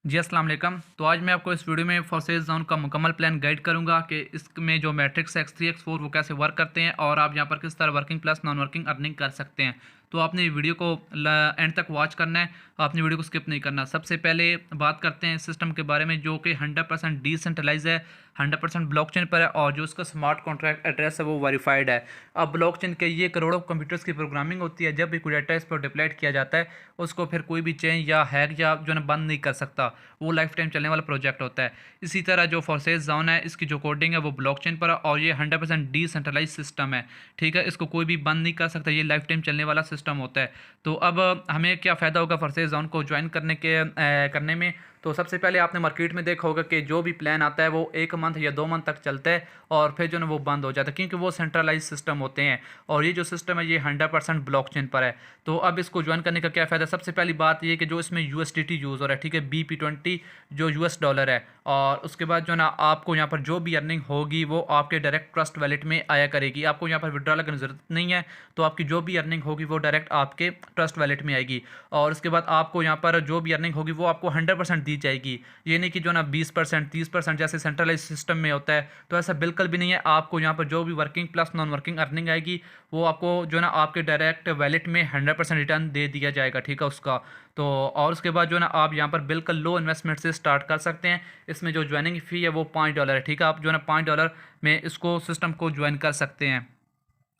जी अस्सलाम वालेकुम। तो आज मैं आपको इस वीडियो में फोर्सेस जोन का मुकम्मल प्लान गाइड करूंगा कि इसमें जो मैट्रिक्स X3 X4 वो कैसे वर्क करते हैं और आप यहाँ पर किस तरह working plus non working earning कर सकते हैं। तो आपने वीडियो को एंड तक वॉच करना है, आपने वीडियो को स्किप नहीं करना। सबसे पहले बात करते हैं सिस्टम के बारे में जो कि 100% डिसेंट्रलाइज है, 100% ब्लॉकचेन पर है और जो उसका स्मार्ट कॉन्ट्रैक्ट एड्रेस है वो वेरीफाइड है। अब ब्लॉकचेन के ये करोड़ों कंप्यूटर्स की प्रोग्रामिंग होती है, जब भी कोई डाटा इस पर डिप्लॉयड किया जाता है उसको फिर कोई भी चेंज या हैक या जो है बंद नहीं कर सकता। वो लाइफ टाइम चलने वाला प्रोजेक्ट होता है। इसी तरह जो फोर्सेस जोन है इसकी जो कोडिंग है वो ब्लॉकचेन पर है और ये 100% डिसेंट्रलाइज सिस्टम है। ठीक है, इसको कोई भी बंद नहीं कर सकता, ये लाइफ टाइम चलने वाला सिस्टम होता है। तो अब हमें क्या फ़ायदा होगा फोर्सेस जोन को ज्वाइन करने में। तो सबसे पहले आपने मार्केट में देखा होगा कि जो भी प्लान आता है वो 1 मंथ या 2 मंथ तक चलता है और फिर जो है वो बंद हो जाता है, क्योंकि वो सेंट्रलाइज सिस्टम होते हैं और ये जो सिस्टम है ये 100% ब्लॉकचेन पर है। तो अब इसको ज्वाइन करने का क्या फ़ायदा। सबसे पहली बात ये कि जो इसमें USDT यूज़ हो रहा है, ठीक है, BP20 जो US डॉलर है, और उसके बाद जो है ना आपको यहाँ पर जो भी अर्निंग होगी वो आपके डायरेक्ट ट्रस्ट वैलेट में आया करेगी। आपको यहाँ पर विड्रॉल करने की ज़रूरत नहीं है, तो आपकी जो भी अर्निंग होगी वो डायरेक्ट आपके ट्रस्ट वैलेट में आएगी। और उसके बाद आपको यहाँ पर जो भी अर्निंग होगी वो आपको 100% दी जाएगी। ये नहीं कि जो ना 20% 30% जैसे सेंट्रलाइज सिस्टम में होता है, तो ऐसा बिल्कुल भी नहीं है। आपको यहाँ पर जो भी working plus non working earning आएगी वो आपको जो ना आपके डायरेक्ट वैलेट में 100% रिटर्न दे दिया जाएगा, ठीक है उसका। तो और उसके बाद जो है ना आप यहाँ पर बिल्कुल लो इन्वेस्टमेंट से स्टार्ट कर सकते हैं। इसमें जो ज्वाइनिंग फ़ी है वो $5 है, ठीक है। आप जो है ना $5 में इसको सिस्टम को ज्वाइन कर सकते हैं।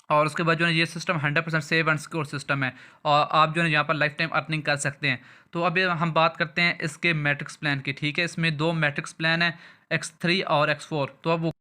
और उसके बाद जो है ये system 100% save and secure system है और आप जो है यहाँ पर लाइफ टाइम अर्निंग कर सकते हैं। तो अभी हम बात करते हैं इसके मैट्रिक्स प्लान की, ठीक है। इसमें 2 मैट्रिक्स प्लान है, X3 और X4।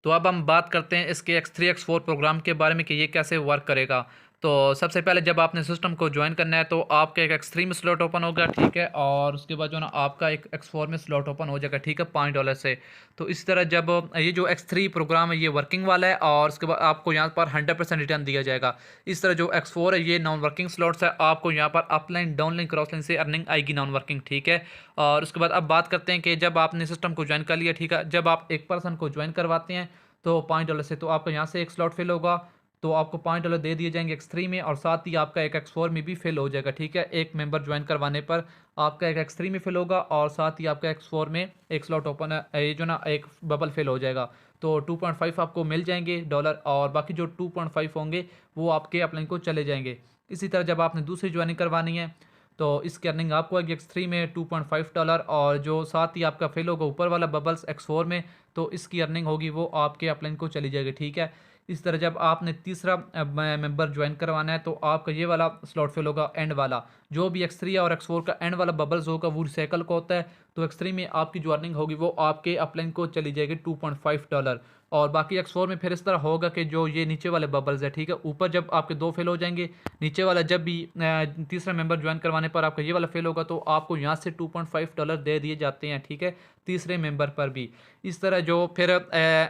तो अब हम बात करते हैं इसके X3 X4 प्रोग्राम के बारे में कि ये कैसे वर्क करेगा। तो सबसे पहले जब आपने सिस्टम को ज्वाइन करना है तो आपका एक X3 में स्लॉट ओपन होगा, ठीक है, और उसके बाद जो ना आपका एक X4 में स्लॉट ओपन हो जाएगा, ठीक है, $5 से। तो इस तरह जब ये जो X3 प्रोग्राम है ये वर्किंग वाला है और उसके बाद आपको यहाँ पर 100% रिटर्न दिया जाएगा। इस तरह जो X4 है ये नॉन वर्किंग स्लॉट्स है, आपको यहाँ पर अपलाइन डाउनलाइन क्रॉसलाइन से अर्निंग आएगी नॉन वर्किंग, ठीक है। और उसके बाद अब बात करते हैं कि जब आपने सिस्टम को ज्वाइन कर लिया, ठीक है, जब आप एक पर्सन को ज्वाइन करवाते हैं तो $5 से तो आपका यहाँ से एक स्लॉट फिल होगा, तो आपको $5 दे दिए जाएंगे X3 में और साथ ही आपका एक X4 में भी फिल हो जाएगा, ठीक है। एक मेंबर ज्वाइन करवाने पर आपका एक X3 में फिल होगा और साथ ही आपका X4 में एक स्लॉट ओपन है, ये जो ना एक बबल फिल हो जाएगा। तो 2.5 आपको मिल जाएंगे डॉलर और बाकी जो 2.5 होंगे वो आपके अपलाइन को चले जाएंगे। इसी तरह जब आपने दूसरी ज्वाइनिंग करवानी है तो इसकी अर्निंग आपको आएगी X3 में $2.5 और जो साथ ही आपका फिल होगा ऊपर वाला बबल्स X4 में, तो इसकी अर्निंग होगी वो आपके अपलाइन को चली जाएगी, ठीक है। इस तरह जब आपने तीसरा मेंबर ज्वाइन करवाना है तो आपका ये वाला स्लॉट फिल होगा एंड वाला। जो भी X3 और X4 का एंड वाला बबल्स होगा वो रिसाइकल का होता है, तो X3 में आपकी जो अर्निंग होगी वो आपके अपलाइन को चली जाएगी $2.5। और बाकी X4 में फिर इस तरह होगा कि जो ये नीचे वाले बबल्स है, ठीक है, ऊपर जब आपके 2 फेल हो जाएंगे, नीचे वाला जब भी तीसरा मेंबर ज्वाइन करवाने पर आपका ये वाला फेल होगा तो आपको यहाँ से $2.5 दे दिए जाते हैं, ठीक है, तीसरे मेंबर पर भी। इस तरह जो फिर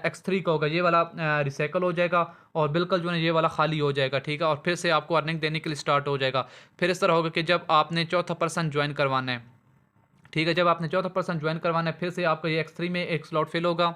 X3 का होगा ये वाला रिसाइकल हो जाएगा और बिल्कुल जो है ये वाला खाली हो जाएगा, ठीक है, और फिर से आपको अर्निंग देने के लिए स्टार्ट हो जाएगा। फिर इस तरह होगा कि जब आपने चौथा पर्सन ज्वाइन करवाना है, ठीक है, जब आपने चौथा पर्सन ज्वाइन करवाना है फिर से आपका ये X3 में एक स्लॉट फिल होगा,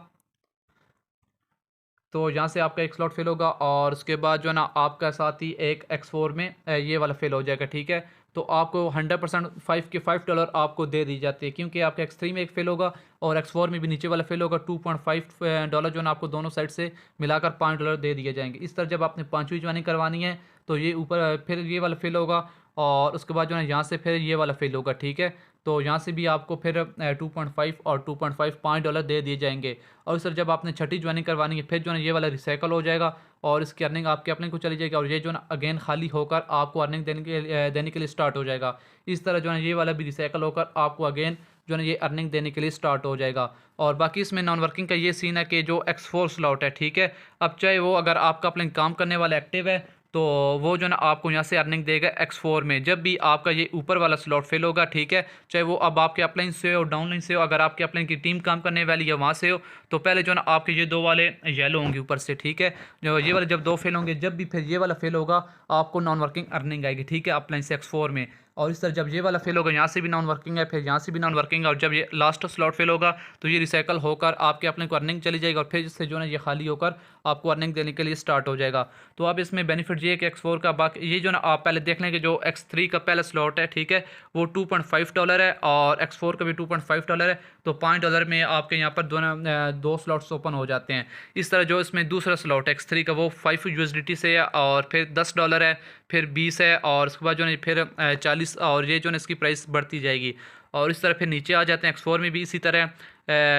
तो यहाँ से आपका एक स्लॉट फिल होगा और उसके बाद जो है ना आपका साथ ही एक X4 में ये वाला फिल हो जाएगा, ठीक है। तो आपको 100% $5 आपको दे दी जाती है, क्योंकि आपका X3 में एक फिल होगा और X4 में भी नीचे वाला फिल होगा। $2.5 जो है ना आपको दोनों साइड से मिलाकर $5 दे दिए जाएंगे। इस तरह जब आपने पाँचवीं ज्वाइनिंग करवानी है तो ये ऊपर फिर ये वाला फिल होगा और उसके बाद जो है यहाँ से फिर ये वाला फिल होगा, ठीक है। तो यहाँ से भी आपको फिर 2.5 और 2.5 $5 दे दिए जाएंगे। और सर जब आपने छठी ज्वाइनिंग करवानी है फिर जो है ये वाला रिसाइकल हो जाएगा और इसकी अर्निंग आपके अपने को चली जाएगी और ये जो है अगेन खाली होकर आपको अर्निंग देने के लिए स्टार्ट हो जाएगा। इस तरह जो है ये वाला भी रिसाइकल होकर आपको अगेन जो है ये अर्निंग देने के लिए स्टार्ट हो जाएगा। और बाकी इसमें नॉन वर्किंग का ये सीन है कि जो X4 स्लॉट है, ठीक है, अब चाहे वो अगर आपका अपने काम करने वाला एक्टिव है तो वो जो ना आपको यहाँ से अर्निंग देगा X4 में जब भी आपका ये ऊपर वाला स्लॉट फिल होगा, ठीक है, चाहे वो अब आपके अपलाइन से हो डाउनलाइन से हो, अगर आपके अपलाइन की टीम काम करने वाली है वहाँ से हो, तो पहले जो ना आपके ये 2 वाले येलो होंगे ऊपर से, ठीक है, जो ये वाले जब 2 फेल होंगे जब भी फिर ये वाला फेल होगा आपको नॉन वर्किंग अर्निंग आएगी, ठीक है, अपलाइन से X4 में। और इस तरह जब ये वाला फेल होगा, यहाँ से भी नॉन वर्किंग है, फिर यहाँ से भी नॉन वर्किंग है, और जब ये लास्ट स्लॉट फेल होगा तो ये रिसाइकल होकर आपके अपने को अर्निंग चली जाएगी, और फिर इससे जो है ये खाली होकर आपको अर्निंग देने के लिए स्टार्ट हो जाएगा। तो अब इसमें बेनिफिट ये है कि X4 का, बाकी ये जो ना आप पहले देख लें कि जो X3 का पहला स्लॉट है, ठीक है, वो $2.5 है, और X4 का भी $2.5 है। तो $5 में आपके यहाँ पर दो स्लॉट्स ओपन हो जाते हैं। इस तरह जो इसमें दूसरा स्लॉट X3 का वो 5 USDT से है, और फिर $10 है, फिर 20 है, और उसके बाद जो है फिर 40, और ये जो है इसकी प्राइस बढ़ती जाएगी। और इस तरह फिर नीचे आ जाते हैं। X4 में भी इसी तरह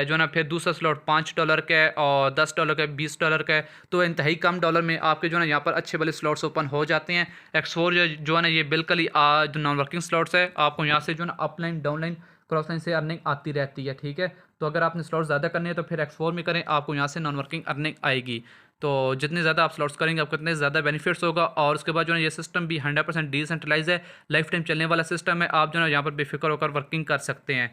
जो ना फिर दूसरा स्लॉट $5 का है, और $10 का है, $20 का है। तो इंतहाई कम डॉलर में आपके जो है यहाँ पर अच्छे वाले स्लॉट्स ओपन हो जाते हैं। X4 जो है ना ये बिल्कुल ही जो नॉन वर्किंग स्लॉट्स है, आपको यहाँ से जो है ना अपलाइन डाउनलाइन क्रॉस लाइन से अर्निंग आती रहती है, ठीक है। तो अगर आपने स्लॉट ज़्यादा करने हैं तो फिर X4 में करें, आपको यहाँ से नॉन वर्किंग अर्निंग आएगी। तो जितने ज़्यादा आप स्लॉट्स करेंगे आपको उतने ज़्यादा बेनिफिट्स होगा। और उसके बाद जो है ये सिस्टम भी 100% डिसेंट्रलाइज है, लाइफ टाइम चलने वाला सिस्टम है। आप जो है यहाँ पर बेफिक्र होकर वर्किंग कर सकते हैं।